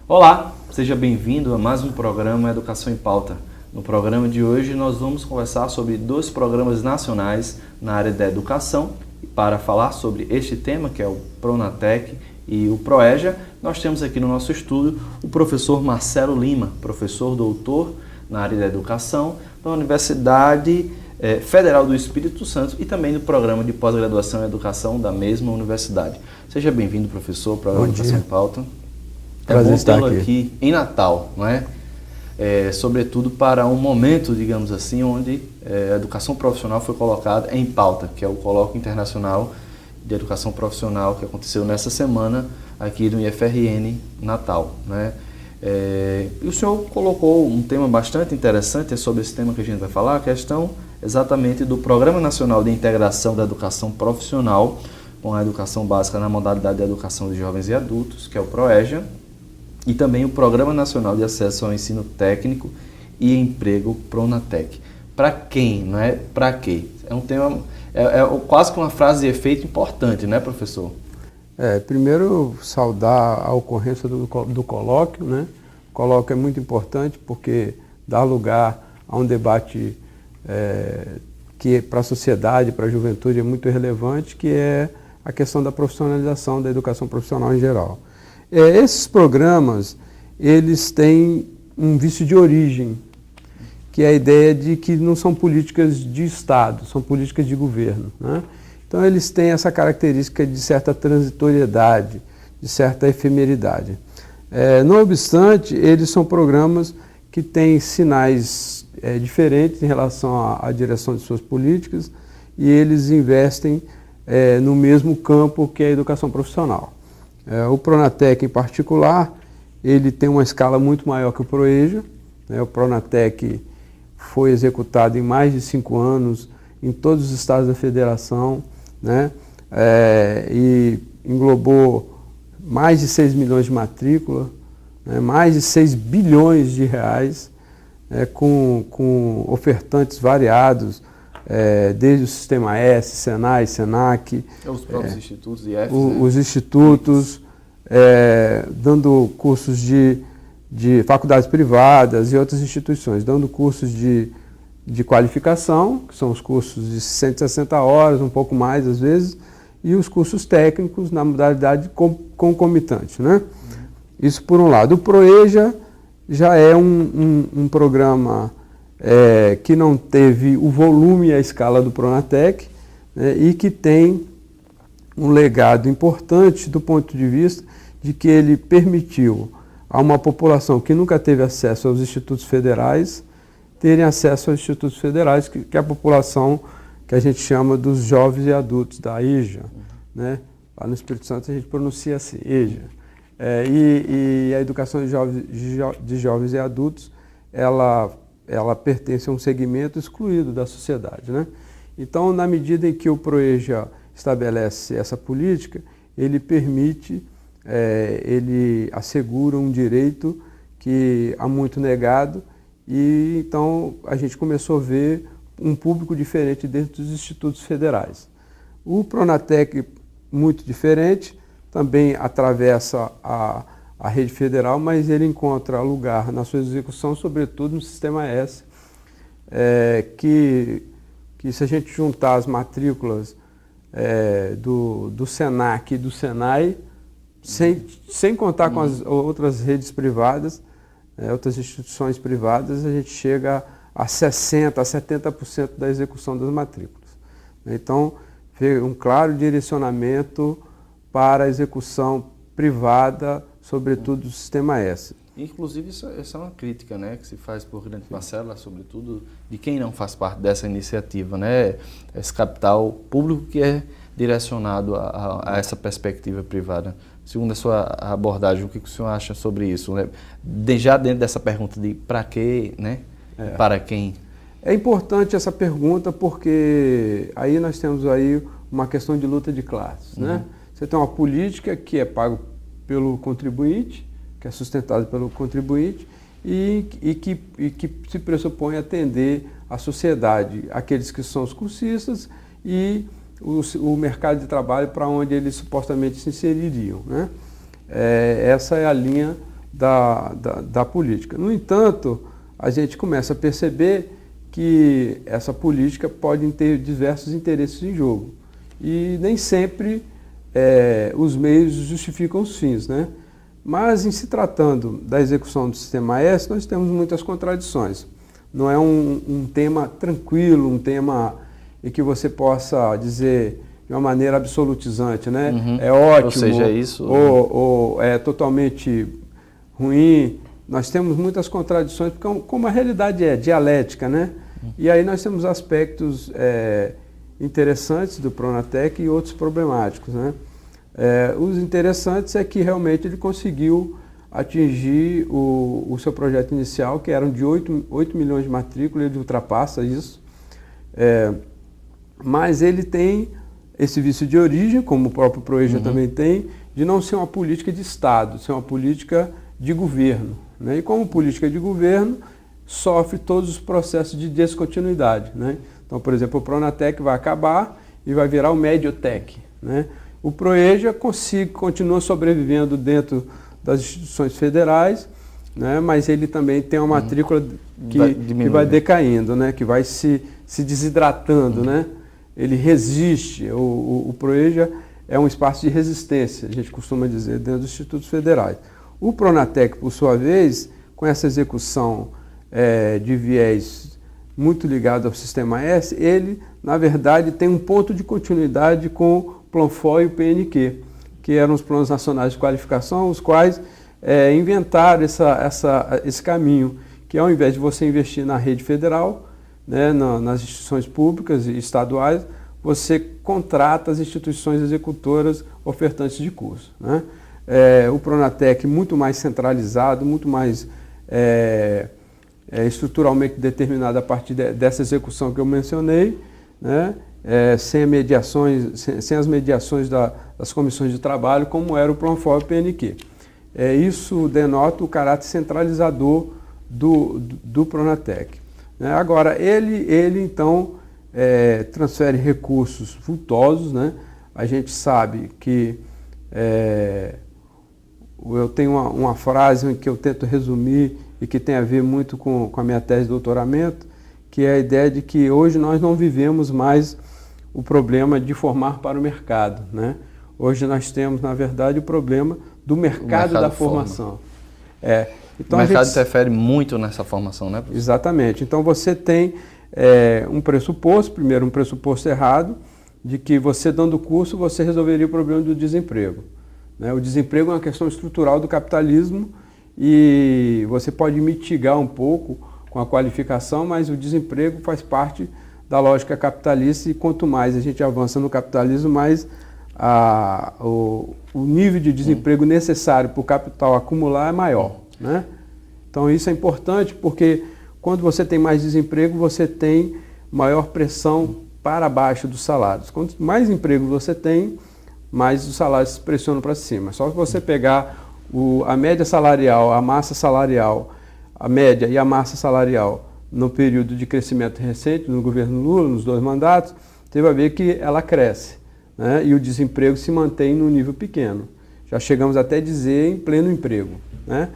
Olá, seja bem-vindo a mais um programa Educação em Pauta. No programa de hoje nós vamos conversar sobre 2 programas nacionais na área da educação. E para falar sobre este tema, que é o Pronatec e o Proeja, nós temos aqui no nosso estúdio o professor Marcelo Lima, professor doutor na área da educação da Universidade Federal do Espírito Santo e também do programa de pós-graduação em educação da mesma universidade. Seja bem-vindo, professor, ao programa Educação em Pauta. Prazer estar aqui em Natal, não é? Sobretudo para um momento, digamos assim, onde a educação profissional foi colocada em pauta, que é o Colóquio Internacional de Educação Profissional que aconteceu nessa semana aqui no IFRN Natal, né? E o senhor colocou um tema bastante interessante, é sobre esse tema que a gente vai falar, a questão exatamente do Programa Nacional de Integração da Educação Profissional com a educação básica na modalidade de educação de jovens e adultos, que é o PROEJA, e também o Programa Nacional de Acesso ao Ensino Técnico e Emprego, Pronatec. Para quem, não é? Para quê? É um tema, quase que uma frase de efeito importante, né, professor? Primeiro, saudar a ocorrência do colóquio, né? O colóquio é muito importante porque dá lugar a um debate que para a sociedade, para a juventude é muito relevante, que é a questão da profissionalização da educação profissional em geral. Esses programas, eles têm um vício de origem, que é a ideia de que não são políticas de Estado, são políticas de governo, né? Então, eles têm essa característica de certa transitoriedade, de certa efemeridade. Não obstante, eles são programas que têm sinais diferentes em relação à direção de suas políticas e eles investem no mesmo campo que é a educação profissional. O Pronatec, em particular, ele tem uma escala muito maior que o Proeja, né? O Pronatec foi executado em mais de 5 anos em todos os estados da federação, né? E englobou mais de 6 milhões de matrícula, né? Mais de 6 bilhões de reais, com ofertantes variados, desde o Sistema S, Senai, Senac, os próprios institutos IF, os institutos, dando cursos de faculdades privadas e outras instituições, dando cursos de qualificação, que são os cursos de 160 horas, um pouco mais às vezes, e os cursos técnicos na modalidade concomitante, né? Isso por um lado. O Proeja já é um programa que não teve o volume e a escala do Pronatec, né, e que tem um legado importante do ponto de vista de que ele permitiu a uma população que nunca teve acesso aos institutos federais terem acesso aos institutos federais, que é a população que a gente chama dos jovens e adultos, da EJA, né? Lá no Espírito Santo a gente pronuncia assim, EJA. E a educação de jovens e adultos, ela pertence a um segmento excluído da sociedade, né? Então, na medida em que o Proeja estabelece essa política, ele permite, ele assegura um direito que há muito negado, e então a gente começou a ver um público diferente dentro dos institutos federais. O Pronatec, muito diferente, também atravessa a rede federal, mas ele encontra lugar na sua execução, sobretudo no Sistema S, que se a gente juntar as matrículas do Senac e do Senai, sem contar com as outras redes privadas, outras instituições privadas, a gente chega a 60%, a 70% da execução das matrículas. Então, um claro direcionamento para a execução privada, sobretudo do Sistema S. Inclusive, isso é uma crítica, né, que se faz por grande parcela, sobretudo de quem não faz parte dessa iniciativa, né, esse capital público que é direcionado a essa perspectiva privada. Segundo a sua abordagem, o que o senhor acha sobre isso? Né? Já dentro dessa pergunta de para quê, né, para quem? É importante essa pergunta porque aí nós temos aí uma questão de luta de classes, né? Você tem uma política que é pago pelo contribuinte, que é sustentada pelo contribuinte e que se pressupõe atender a sociedade, aqueles que são os cursistas e o mercado de trabalho para onde eles supostamente se inseririam, né? Essa é a linha da política. No entanto, a gente começa a perceber que essa política pode ter diversos interesses em jogo e nem sempre os meios justificam os fins, né? Mas, em se tratando da execução do Sistema S, nós temos muitas contradições. Não é um tema tranquilo, um tema em que você possa dizer de uma maneira absolutizante, né? É ótimo, ou seja, isso, ou é totalmente ruim. Nós temos muitas contradições, porque como a realidade é dialética, né? E aí nós temos aspectos interessantes do Pronatec e outros problemáticos, né? Os interessantes é que realmente ele conseguiu atingir o seu projeto inicial, que eram de 8 milhões de matrículas, ele ultrapassa isso. Mas ele tem esse vício de origem, como o próprio Proeja também tem, de não ser uma política de Estado, ser uma política de governo, né? E como política de governo, sofre todos os processos de descontinuidade, né? Então, por exemplo, o Pronatec vai acabar e vai virar o Mediotec, né? O Proeja continua sobrevivendo dentro das instituições federais, né? Mas ele também tem uma matrícula que vai decaindo, né? Que vai se desidratando, né? Ele resiste, o Proeja é um espaço de resistência, a gente costuma dizer, dentro dos institutos federais. O Pronatec, por sua vez, com essa execução de viés muito ligado ao Sistema S, ele, na verdade, tem um ponto de continuidade com o Planfor e o PNQ, que eram os Planos Nacionais de Qualificação, os quais inventaram esse caminho, que ao invés de você investir na rede federal, né, nas instituições públicas e estaduais, você contrata as instituições executoras ofertantes de curso, né? O Pronatec muito mais centralizado, muito mais estruturalmente determinado a partir dessa execução que eu mencionei, né? Sem as mediações das comissões de trabalho, como era o Planfor e o PNQ. Isso denota o caráter centralizador do Pronatec. Agora, ele então transfere recursos vultosos, né? A gente sabe que eu tenho uma frase que eu tento resumir e que tem a ver muito com a minha tese de doutoramento, que é a ideia de que hoje nós não vivemos mais o problema de formar para o mercado, né? Hoje nós temos, na verdade, o problema do mercado da formação. Então, o mercado interfere muito nessa formação, né, professor? Exatamente. Então você tem um pressuposto, primeiro um pressuposto errado, de que você dando curso, você resolveria o problema do desemprego, né? O desemprego é uma questão estrutural do capitalismo e você pode mitigar um pouco com a qualificação, mas o desemprego faz parte da lógica capitalista e quanto mais a gente avança no capitalismo, mais o nível de desemprego necessário para o capital acumular é maior, né? Então isso é importante porque quando você tem mais desemprego, você tem maior pressão para baixo dos salários. Quanto mais emprego você tem, mais os salários se pressionam para cima. Só que você pegar a média salarial, a massa salarial, a média e a massa salarial no período de crescimento recente, no governo Lula, nos 2 mandatos, você vai ver que ela cresce, né? E o desemprego se mantém num nível pequeno. Já chegamos até a dizer em pleno emprego, né?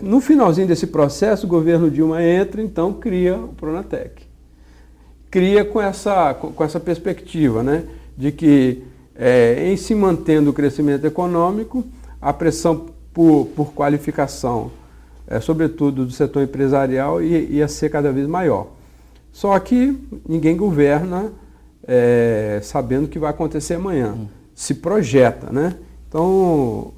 No finalzinho desse processo, o governo Dilma entra, então cria o Pronatec. Cria com essa perspectiva, né? De que em se mantendo o crescimento econômico, a pressão por qualificação, sobretudo do setor empresarial, ia ser cada vez maior. Só que ninguém governa sabendo o que vai acontecer amanhã. Se projeta, né? Então,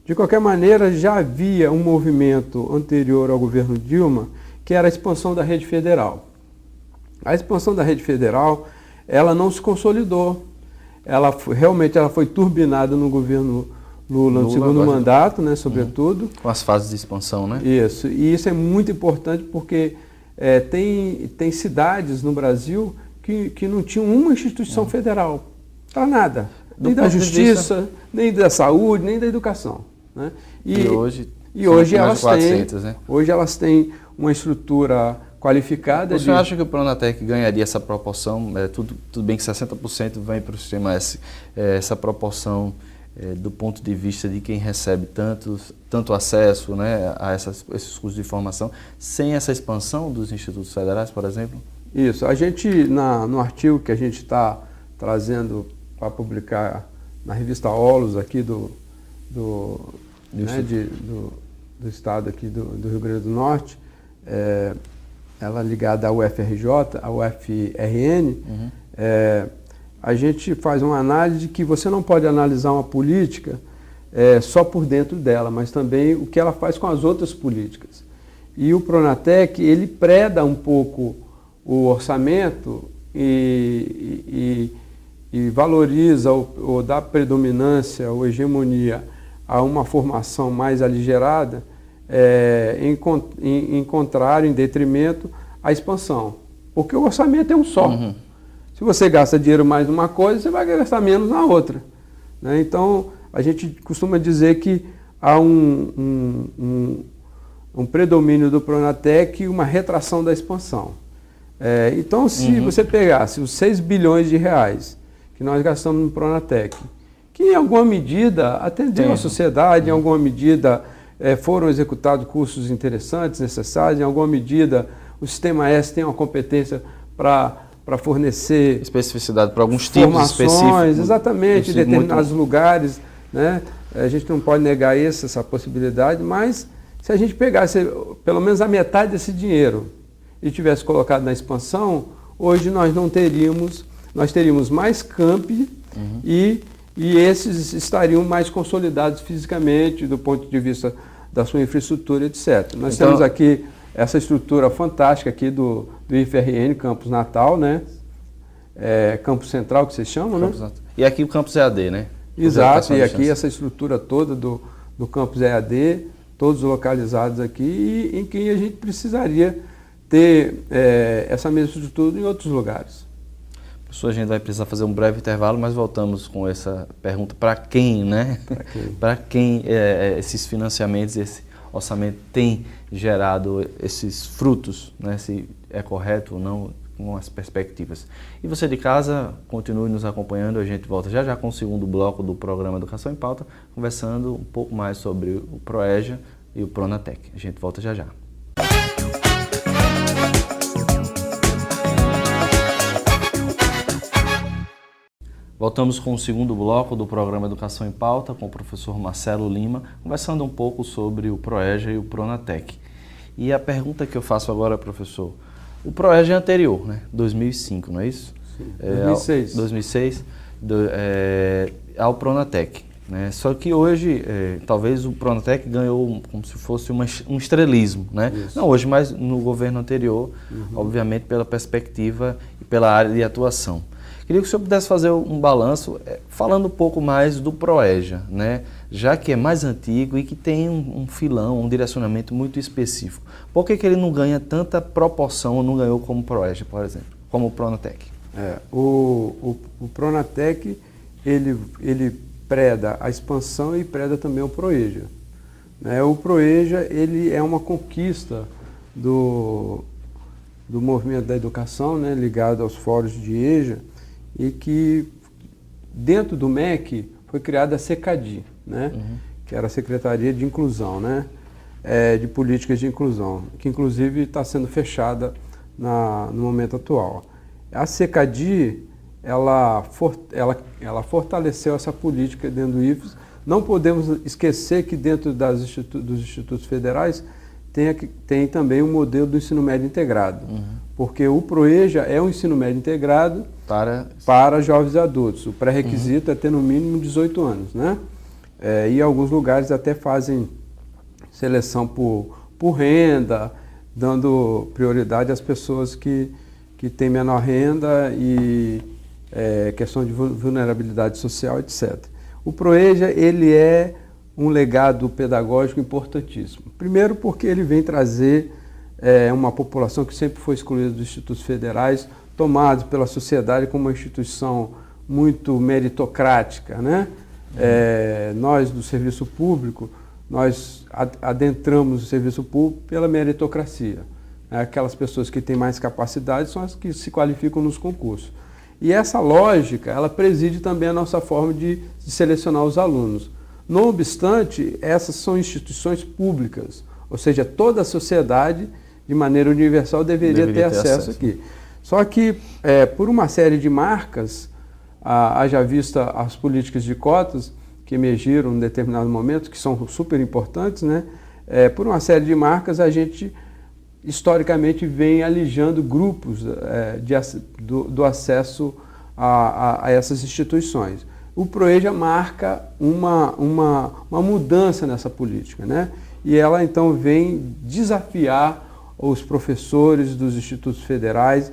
de qualquer maneira, já havia um movimento anterior ao governo Dilma, que era a expansão da rede federal. A expansão da rede federal, ela não se consolidou. Realmente ela foi turbinada no governo Lula no segundo mandato, né, sobretudo. Com as fases de expansão, né? Isso. E isso é muito importante porque tem cidades no Brasil que não tinham uma instituição federal. Para nada. Nem da justiça, nem da saúde, nem da educação, né? E hoje elas 400, né? Hoje elas têm uma estrutura qualificada. O senhor acha que o Pronatec ganharia essa proporção? Tudo bem que 60% vem para o Sistema S. Essa proporção do ponto de vista de quem recebe tanto acesso, né, a esses cursos de formação, sem essa expansão dos institutos federais, por exemplo? Isso. A gente, no artigo que a gente está trazendo para publicar na revista Holos aqui do estado aqui do Rio Grande do Norte, ela ligada à UFRJ, à UFRN, a gente faz uma análise de que você não pode analisar uma política só por dentro dela, mas também o que ela faz com as outras políticas. E o Pronatec, ele preda um pouco o orçamento e valoriza ou dá predominância ou hegemonia a uma formação mais aligerada, em contrário, em detrimento à expansão. Porque o orçamento é um só. Se você gasta dinheiro mais numa coisa, você vai gastar menos na outra, né? Então, a gente costuma dizer que há um predomínio do Pronatec e uma retração da expansão. Então, se você pegasse os 6 bilhões de reais que nós gastamos no Pronatec, que em alguma medida atenderam a sociedade, em alguma medida foram executados cursos interessantes, necessários, em alguma medida o Sistema S tem uma competência para fornecer especificidade para alguns tipos específicos. Exatamente, em determinados lugares, né? A gente não pode negar essa possibilidade, mas se a gente pegasse pelo menos a metade desse dinheiro e tivesse colocado na expansão, hoje nós teríamos mais campi e esses estariam mais consolidados fisicamente do ponto de vista da sua infraestrutura, etc. Nós temos aqui essa estrutura fantástica aqui do IFRN, Campus Natal, né? Campus Central, que vocês chamam, né? E aqui o Campus EAD, né? Exato, e aqui essa estrutura toda do Campus EAD, todos localizados aqui, em que a gente precisaria ter essa mesma estrutura em outros lugares. Professor, a gente vai precisar fazer um breve intervalo, mas voltamos com essa pergunta: para quem, né? Para quem esses financiamentos, esse orçamento tem gerado esses frutos, né? Se é correto ou não com as perspectivas. E você de casa, continue nos acompanhando, a gente volta já com o segundo bloco do programa Educação em Pauta, conversando um pouco mais sobre o Proeja e o Pronatec. A gente volta já. Voltamos com o segundo bloco do programa Educação em Pauta com o professor Marcelo Lima, conversando um pouco sobre o Proeja e o Pronatec. E a pergunta que eu faço agora, professor, o Proeja é anterior, né? 2005, não é isso? Sim, 2006. 2006, ao Pronatec, né? Só que hoje, talvez o Pronatec ganhou como se fosse um estrelismo, né? Isso. Não hoje, mas no governo anterior, obviamente pela perspectiva e pela área de atuação. Queria que o senhor pudesse fazer um balanço, falando um pouco mais do Proeja, né? Já que é mais antigo e que tem um filão, um direcionamento muito específico. Por que ele não ganha tanta proporção ou não ganhou como o Proeja, por exemplo, como o Pronatec? O Pronatec, ele preda a expansão e preda também o Proeja. O Proeja, ele é uma conquista do movimento da educação, né, ligado aos fóruns de EJA, e que dentro do MEC foi criada a SECADI, né, que era a Secretaria de Inclusão, né, de Políticas de Inclusão, que inclusive está sendo fechada no momento atual. A SECADI, ela fortaleceu essa política dentro do IFES. Não podemos esquecer que dentro dos institutos federais tem também o modelo do ensino médio integrado, porque o Proeja é um ensino médio integrado para jovens e adultos. O pré-requisito é ter no mínimo 18 anos, né? E alguns lugares até fazem seleção por renda, dando prioridade às pessoas que têm menor renda e questão de vulnerabilidade social, etc. O Proeja, ele é um legado pedagógico importantíssimo. Primeiro porque ele vem trazer uma população que sempre foi excluída dos institutos federais, tomados pela sociedade como uma instituição muito meritocrática, né? Nós, do serviço público, nós adentramos o serviço público pela meritocracia. Aquelas pessoas que têm mais capacidade são as que se qualificam nos concursos. E essa lógica, ela preside também a nossa forma de selecionar os alunos. Não obstante, essas são instituições públicas, ou seja, toda a sociedade, de maneira universal, deveria ter acesso aqui. Só que, por uma série de marcas, haja vista as políticas de cotas que emergiram em determinado momento, que são super importantes, né? Por uma série de marcas, a gente historicamente vem alijando grupos do acesso a essas instituições. O ProEja marca uma mudança nessa política, né? E ela então vem desafiar os professores dos institutos federais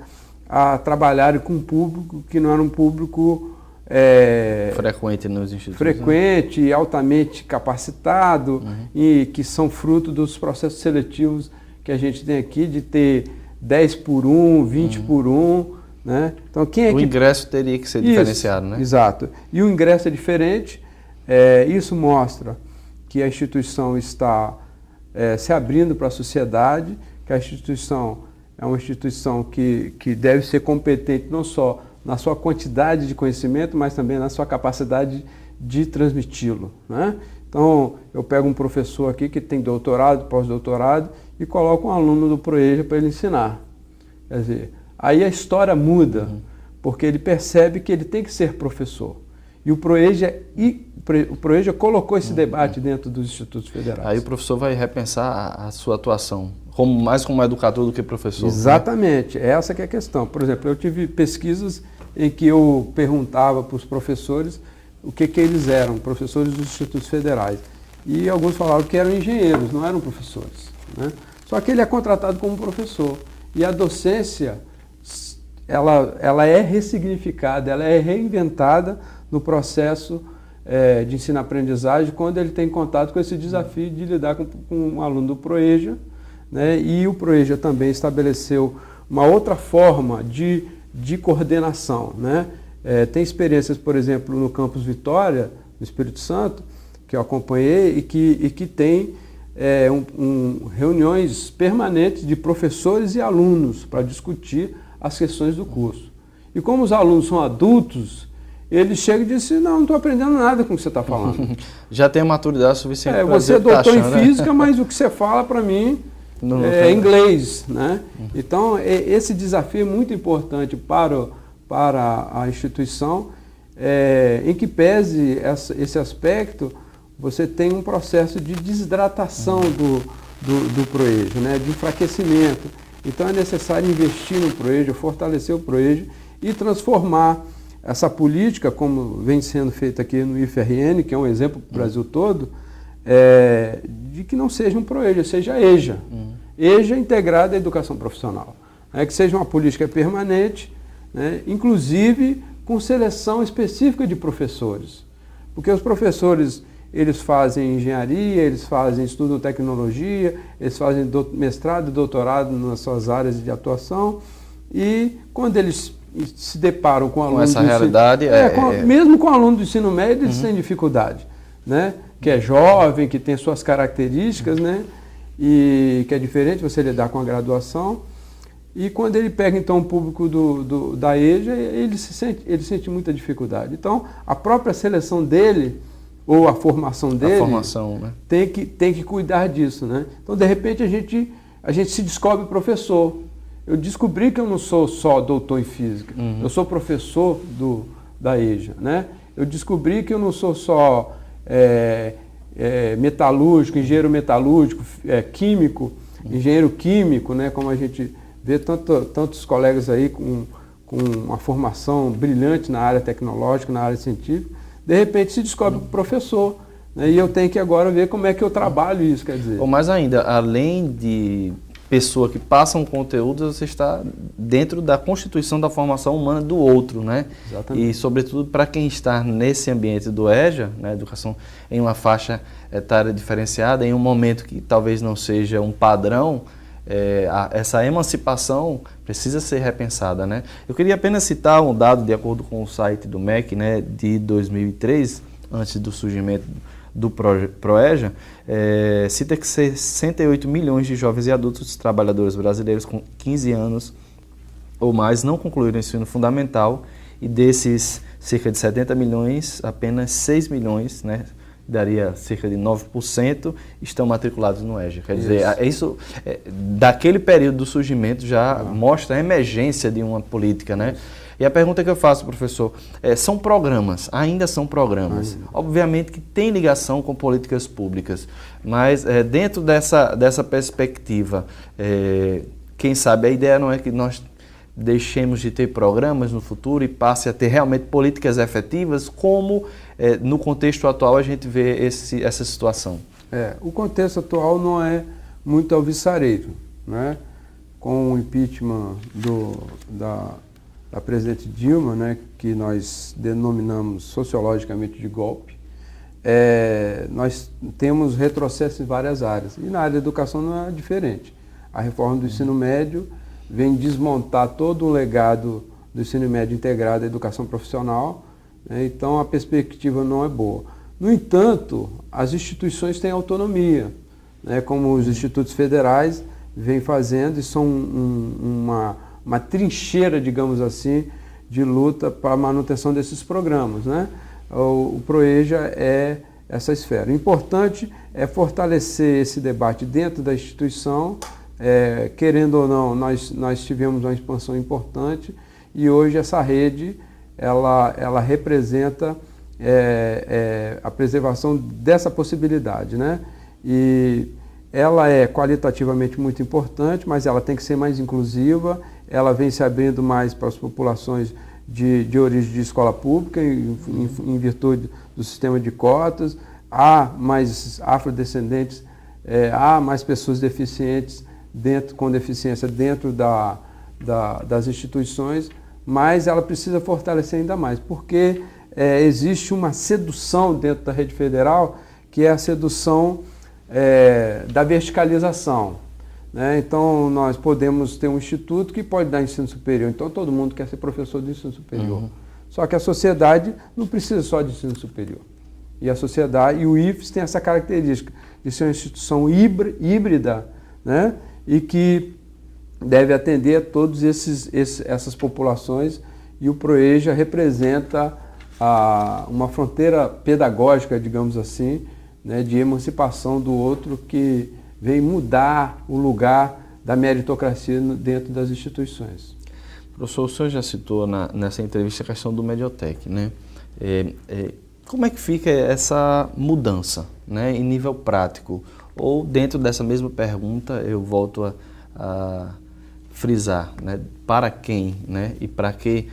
a trabalharem com um público que não era um público frequente nos institutos, frequente, né? Altamente capacitado, e que são fruto dos processos seletivos que a gente tem aqui, de ter 10 por 1, 20 por 1, né? Então, o ingresso teria que ser diferenciado, né? Exato. E o ingresso é diferente. Isso mostra que a instituição está se abrindo para a sociedade, que a instituição é uma instituição que deve ser competente não só na sua quantidade de conhecimento, mas também na sua capacidade de transmiti-lo, né? Então, eu pego um professor aqui que tem doutorado, pós-doutorado, e coloco um aluno do ProEja para ele ensinar. Quer dizer, aí a história muda, porque ele percebe que ele tem que ser professor. E o ProEja colocou esse debate dentro dos institutos federais. Aí o professor vai repensar a sua atuação, mais como educador do que professor. Exatamente, né? Essa que é a questão. Por exemplo, eu tive pesquisas em que eu perguntava para os professores o que eles eram, professores dos institutos federais. E alguns falavam que eram engenheiros, não eram professores, né? Só que ele é contratado como professor. E a docência, ela é ressignificada, ela é reinventada no processo de ensino-aprendizagem, quando ele tem contato com esse desafio de lidar com um aluno do ProEja, né? E o ProEja também estabeleceu uma outra forma de coordenação, né? Tem experiências, por exemplo, no Campus Vitória, no Espírito Santo, que eu acompanhei e que tem reuniões permanentes de professores e alunos para discutir as questões do curso. E como os alunos são adultos, eles chegam e dizem: não estou aprendendo nada com o que você está falando. Já tem maturidade suficiente para você é doutor em física, mas o que você fala para mim é inglês, né? Então, esse desafio é muito importante para a instituição, em que pese esse aspecto, você tem um processo de desidratação do ProEja, né? De enfraquecimento. Então é necessário investir no ProEja, fortalecer o ProEja e transformar essa política, como vem sendo feita aqui no IFRN, que é um exemplo para o Brasil todo, de que não seja um ProEja, seja EJA. EJA integrada à educação profissional. Que seja uma política permanente, né? Inclusive com seleção específica de professores. Porque os professores, eles fazem engenharia, eles estudam tecnologia, eles fazem mestrado e doutorado nas suas áreas de atuação, e quando eles se deparam com alunos... Com essa realidade... Mesmo com aluno do ensino médio, eles têm dificuldade, né? Que é jovem, que tem suas características, né? E que é diferente você lidar com a graduação. E quando ele pega, então, o público da EJA, ele sente muita dificuldade. Então, a própria seleção dele, ou a formação dele, né? tem que cuidar disso, né? Então, de repente, a gente se descobre professor. Eu descobri que eu não sou só doutor em física, eu sou professor da EJA, né? Eu descobri que eu não sou só metalúrgico, engenheiro metalúrgico, químico, engenheiro químico, né? Como a gente vê tantos colegas aí com uma formação brilhante na área tecnológica, na área científica, de repente se descobre professor, né? E eu tenho que agora ver como é que eu trabalho isso, quer dizer. Ou mais ainda, além de pessoa que passa um conteúdo, você está dentro da constituição da formação humana do outro, né? Exatamente. E, sobretudo, para quem está nesse ambiente do EJA, né, educação em uma faixa etária diferenciada, em um momento que talvez não seja um padrão, essa emancipação precisa ser repensada, né? Eu queria apenas citar um dado, de acordo com o site do MEC, né, de 2003, antes do surgimento do ProEja, cita que 68 milhões de jovens e adultos trabalhadores brasileiros com 15 anos ou mais não concluíram o ensino fundamental e desses cerca de 70 milhões, apenas 6 milhões, né, daria cerca de 9%, estão matriculados no EJA. Quer dizer, daquele período do surgimento já mostra a emergência de uma política, né? E a pergunta que eu faço, professor, são programas, ainda são programas. Obviamente que tem ligação com políticas públicas, mas dentro dessa perspectiva, quem sabe a ideia não é que nós deixemos de ter programas no futuro e passe a ter realmente políticas efetivas, como no contexto atual a gente vê essa situação? O contexto atual não é muito alvissareiro, né? Com o impeachment da presidente Dilma, né, que nós denominamos sociologicamente de golpe, nós temos retrocesso em várias áreas. E na área da educação não é diferente. A reforma do ensino médio vem desmontar todo o legado do ensino médio integrado à educação profissional, né, então a perspectiva não é boa. No entanto, as instituições têm autonomia, né, como os institutos federais vêm fazendo, e são uma trincheira, digamos assim, de luta para a manutenção desses programas, né? O ProEJA é essa esfera. O importante é fortalecer esse debate dentro da instituição. Querendo ou não, nós tivemos uma expansão importante e hoje essa rede ela representa a preservação dessa possibilidade, né? E ela é qualitativamente muito importante, mas ela tem que ser mais inclusiva. Ela vem se abrindo mais para as populações de origem de escola pública, em virtude do sistema de cotas. Há mais afrodescendentes, há mais pessoas deficientes com deficiência dentro das instituições, mas ela precisa fortalecer ainda mais, porque existe uma sedução dentro da rede federal, que é a sedução da verticalização, né? Então, nós podemos ter um instituto que pode dar ensino superior, então todo mundo quer ser professor de ensino superior. Só que a sociedade não precisa só de ensino superior. E a sociedade, e o IFES tem essa característica de ser uma instituição híbrida, né? E que deve atender a todas essas populações, e o ProEJA representa uma fronteira pedagógica, digamos assim, né, de emancipação do outro, que vem mudar o lugar da meritocracia dentro das instituições. Professor, o senhor já citou nessa entrevista a questão do Mediotec, né? Como é que fica essa mudança, né, em nível prático? Ou dentro dessa mesma pergunta eu volto a frisar, né, para quem, né, e para que,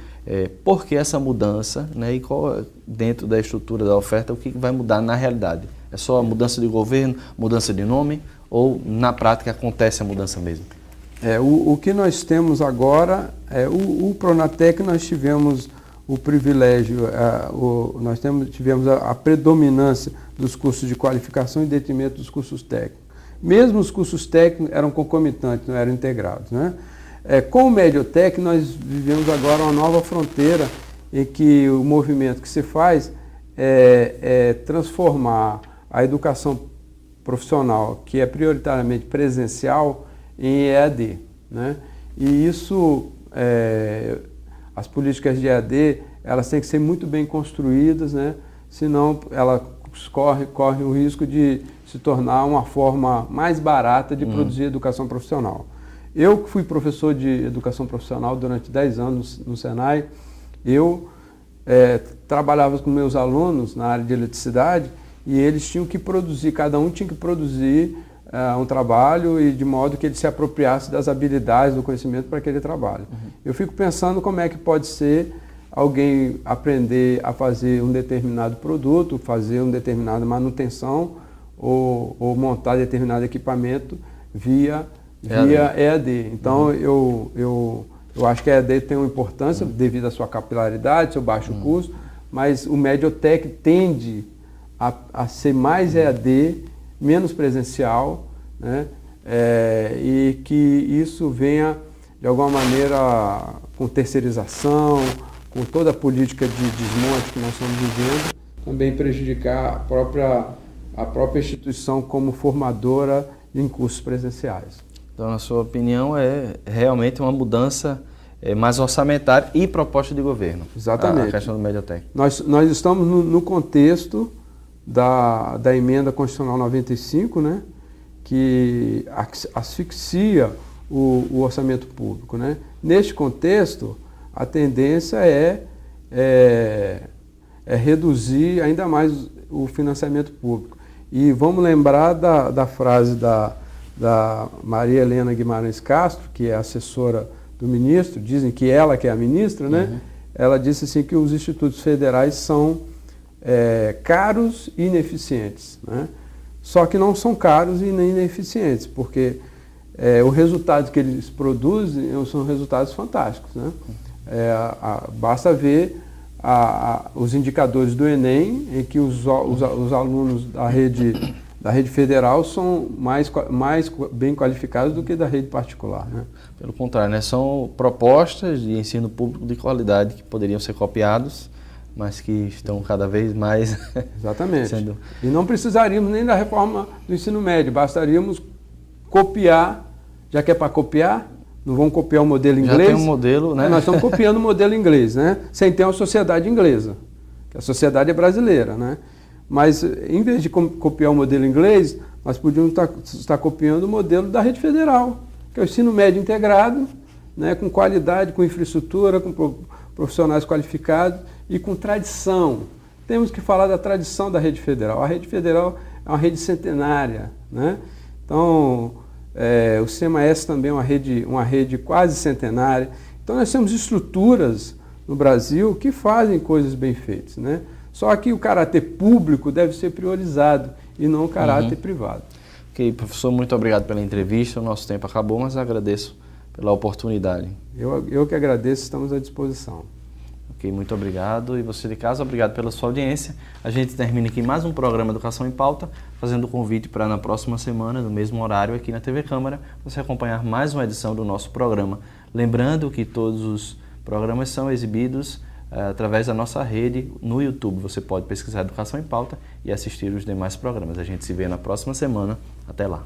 por que essa mudança, né, e qual, dentro da estrutura da oferta, o que vai mudar na realidade? É só a mudança de governo, mudança de nome, ou na prática acontece a mudança mesmo? O que nós temos agora, o Pronatec, nós tivemos o privilégio, tivemos a predominância dos cursos de qualificação em detrimento dos cursos técnicos. Mesmo os cursos técnicos eram concomitantes, não eram integrados, né? Com o Mediotec, nós vivemos agora uma nova fronteira em que o movimento que se faz é transformar a educação profissional, que é prioritariamente presencial, em EAD, né? E isso, as políticas de EAD, elas têm que ser muito bem construídas, né? Senão ela corre o risco de se tornar uma forma mais barata de produzir educação profissional. Eu que fui professor de educação profissional durante 10 anos no Senai, eu trabalhava com meus alunos na área de eletricidade, e eles tinham que produzir, cada um tinha que produzir um trabalho, e de modo que ele se apropriasse das habilidades, do conhecimento para aquele trabalho. Eu fico pensando como é que pode ser alguém aprender a fazer um determinado produto, fazer uma determinada manutenção ou montar determinado equipamento via EAD. Então, eu acho que a EAD tem uma importância devido à sua capilaridade, seu baixo custo, mas o Mediotec tende a ser mais EAD, menos presencial, né? E que isso venha, de alguma maneira, com terceirização, com toda a política de desmonte que nós estamos vivendo, também prejudicar a própria instituição como formadora em cursos presenciais. Então, na sua opinião, é realmente uma mudança mais orçamentária e proposta de governo. Exatamente. A questão do Mediatek. Nós estamos no contexto da emenda constitucional 95, né, que asfixia o orçamento público, né? Neste contexto, a tendência é reduzir ainda mais o financiamento público. E vamos lembrar da frase da Maria Helena Guimarães Castro, que é assessora do ministro, dizem que ela que é a ministra, né? Uhum. Ela disse assim que os institutos federais são caros e ineficientes, né? Só que não são caros e nem ineficientes, porque os resultados que eles produzem são resultados fantásticos, né? Basta ver os indicadores do Enem, em que os alunos da rede federal são mais bem qualificados do que da rede particular, né? Pelo contrário, né? São propostas de ensino público de qualidade que poderiam ser copiados, mas que estão cada vez mais... Exatamente. E não precisaríamos nem da reforma do ensino médio, bastaríamos copiar, já que é para copiar, não vamos copiar o modelo inglês. Já tem um modelo, né? Nós estamos copiando o modelo inglês, né? Sem ter uma sociedade inglesa, que a sociedade é brasileira, né? Mas, em vez de copiar o modelo inglês, nós podíamos estar copiando o modelo da rede federal, que é o ensino médio integrado, né, com qualidade, com infraestrutura, com profissionais qualificados e com tradição. Temos que falar da tradição da rede federal. A rede federal é uma rede centenária, né? Então, o SEMA-S também é uma rede quase centenária. Então, nós temos estruturas no Brasil que fazem coisas bem feitas, né? Só que o caráter público deve ser priorizado e não o caráter privado. Ok, professor, muito obrigado pela entrevista. O nosso tempo acabou, mas agradeço pela oportunidade. Eu que agradeço, estamos à disposição. Ok, muito obrigado. E você de casa, obrigado pela sua audiência. A gente termina aqui mais um programa Educação em Pauta, fazendo o convite para na próxima semana, no mesmo horário aqui na TV Câmara, você acompanhar mais uma edição do nosso programa. Lembrando que todos os programas são exibidos através da nossa rede no YouTube. Você pode pesquisar Educação em Pauta e assistir os demais programas. A gente se vê na próxima semana. Até lá.